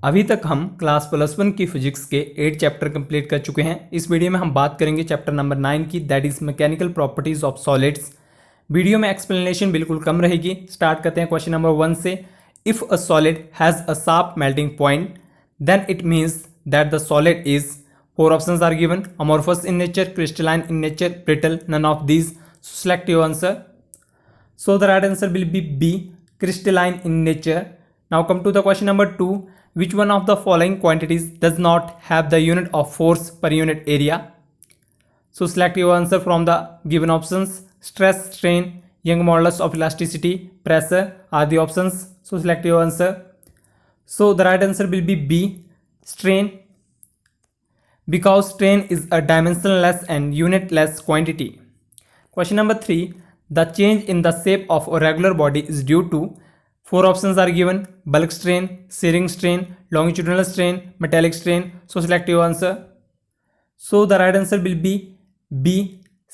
अभी तक हम क्लास +1 की फिजिक्स के 8 चैप्टर कंप्लीट कर चुके हैं। इस वीडियो में हम बात करेंगे चैप्टर नंबर 9 की, that is mechanical properties of solids. Video में एक्सप्लेनेशन बिल्कुल कम रहेगी। स्टार्ट करते हैं क्वेश्चन नंबर 1 से। If a solid has a sharp melting point then it means that the solid is, four options are given, amorphous in nature, crystalline in nature, brittle, none of these. Select your answer. So the right answer will be B, crystalline in nature. Now come to the question number 2. Which one of the following quantities does not have the unit of force per unit area? So select your answer from the given options. Stress, strain, Young modulus of elasticity, pressure are the options. So select your answer. So the right answer will be B, strain, because strain is a dimensionless and unitless quantity. Question number 3. The change in the shape of a regular body is due to, four options are given, bulk strain, shearing strain, longitudinal strain, metallic strain. So select your answer. So the right answer will be B,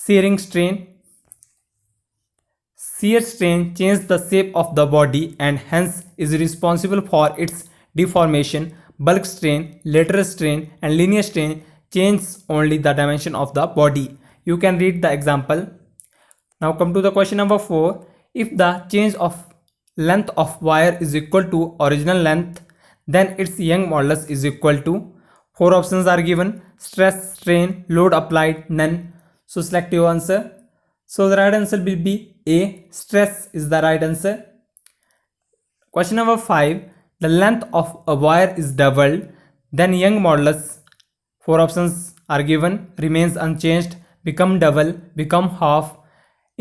shearing strain. Shear strain changes the shape of the body and hence is responsible for its deformation. Bulk strain, lateral strain and linear strain change only the dimension of the body. You can read the example. Now come to the question number 4. If the change of length of wire is equal to original length, then its Young modulus is equal to, four options are given, stress, strain, load applied, none. So select your answer. So the right answer will be A, stress is the right answer. Question number 5. The length of a wire is doubled, then Young modulus, four options are given, remains unchanged, become double, become half,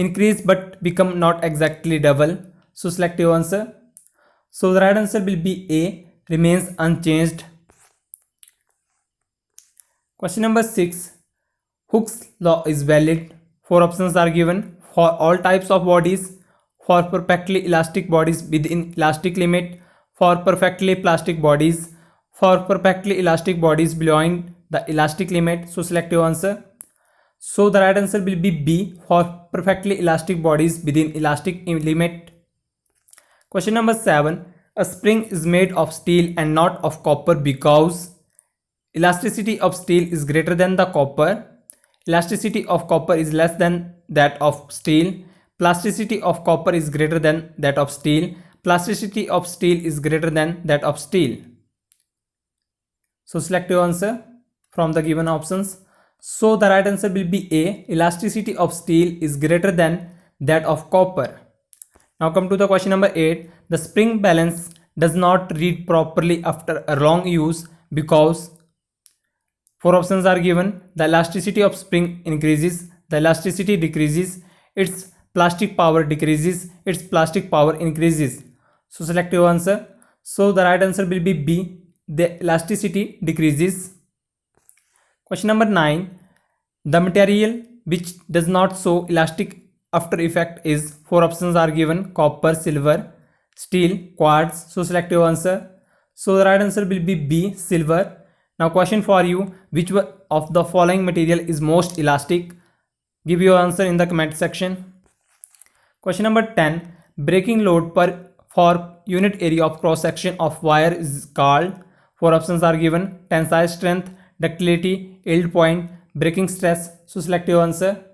increase but become not exactly double. So select your answer. So the right answer will be A, remains unchanged. Question number 6. Hooke's law is valid. Four options are given, for all types of bodies, for perfectly elastic bodies within elastic limit, for perfectly plastic bodies, for perfectly elastic bodies beyond the elastic limit. So select your answer. So the right answer will be B, for perfectly elastic bodies within elastic limit. Question number 7. A spring is made of steel and not of copper because elasticity of steel is greater than the copper, elasticity of copper is less than that of steel, plasticity of copper is greater than that of steel, plasticity of steel is greater than that of steel. So select your answer from the given options. So the right answer will be A, elasticity of steel is greater than that of copper. Now come to the question number 8. The spring balance does not read properly after a long use because, four options are given, the elasticity of spring increases, the elasticity decreases, its plastic power decreases, its plastic power increases. So select your answer. So the right answer will be B, the elasticity decreases. Question number 9. The material which does not show elastic after effect is, four options are given, copper, silver, steel, quartz. So select your answer. So the right answer will be B, silver. Now question for you, which one of the following material is most elastic? Give your answer in the comment section. Question number 10. Breaking load per for unit area of cross section of wire is called, four options are given, tensile strength, ductility, yield point, breaking stress. So select your answer.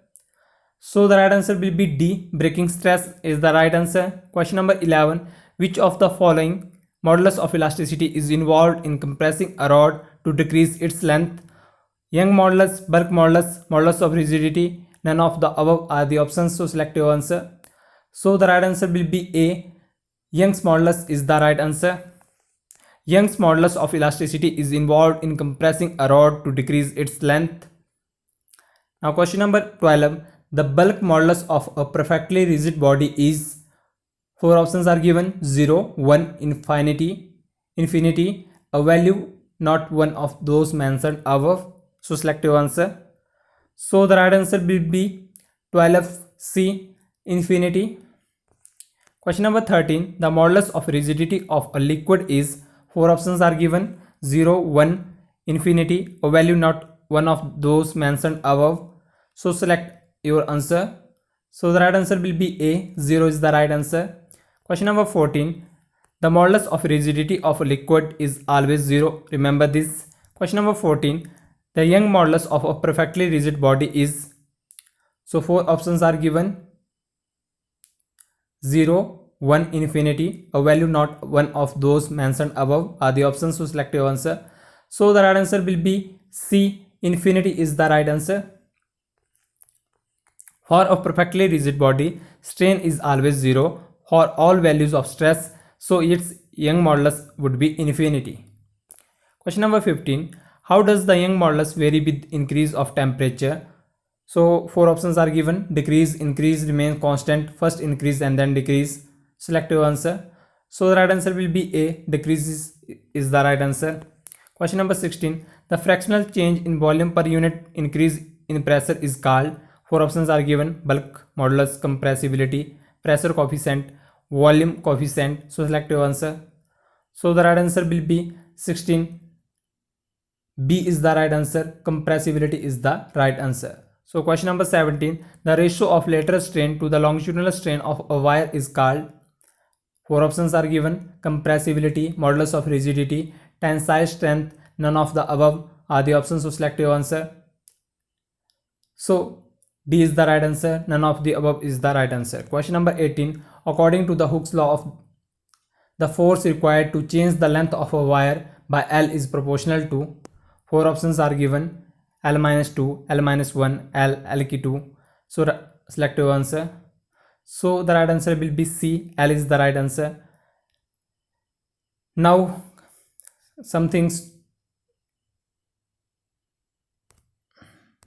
So the right answer will be D, breaking stress is the right answer. Question number 11. Which of the following modulus of elasticity is involved in compressing a rod to decrease its length? Young modulus, bulk modulus, modulus of rigidity, none of the above are the options. So select your answer. So the right answer will be A, Young's modulus is the right answer. Young's modulus of elasticity is involved in compressing a rod to decrease its length. Now question number 12. The bulk modulus of a perfectly rigid body is, four options are given, 0, 1, infinity, a value not one of those mentioned above. So select your answer. So the right answer will be 12C, infinity. Question number 13. The modulus of rigidity of a liquid is, four options are given, 0, 1, infinity, a value not one of those mentioned above. So select your answer. So the right answer will be A, 0 is the right answer. Question number 14. The modulus of rigidity of a liquid is always 0. Remember this. Question number 14. The Young modulus of a perfectly rigid body is. So 4 options are given: 0, 1, infinity. A value not one of those mentioned above are the options to select your answer. So the right answer will be C. Infinity is the right answer. For a perfectly rigid body, strain is always 0 for all values of stress, so its Young modulus would be infinity. Question number 15. How does the Young modulus vary with increase of temperature? So 4 options are given: decrease, increase, remain constant, first increase and then decrease. Select your answer. So the right answer will be A. Decrease is the right answer. Question number 16. The fractional change in volume per unit increase in pressure is called. 4 options are given: bulk, modulus, compressibility, pressure coefficient, volume coefficient. So select your answer. So the right answer will be 16. B is the right answer. Compressibility is the right answer. So question number 17. The ratio of lateral strain to the longitudinal strain of a wire is called. 4 options are given: compressibility, modulus of rigidity, tensile strength. None of the above are the options, so select your answer. So D is the right answer. None of the above is the right answer. Question number 18. According to the Hooke's law of the force required to change the length of a wire by L is proportional to. 4 options are given: L minus 2, L minus 1, L key 2. So select your answer. So the right answer will be C. L is the right answer. Now some things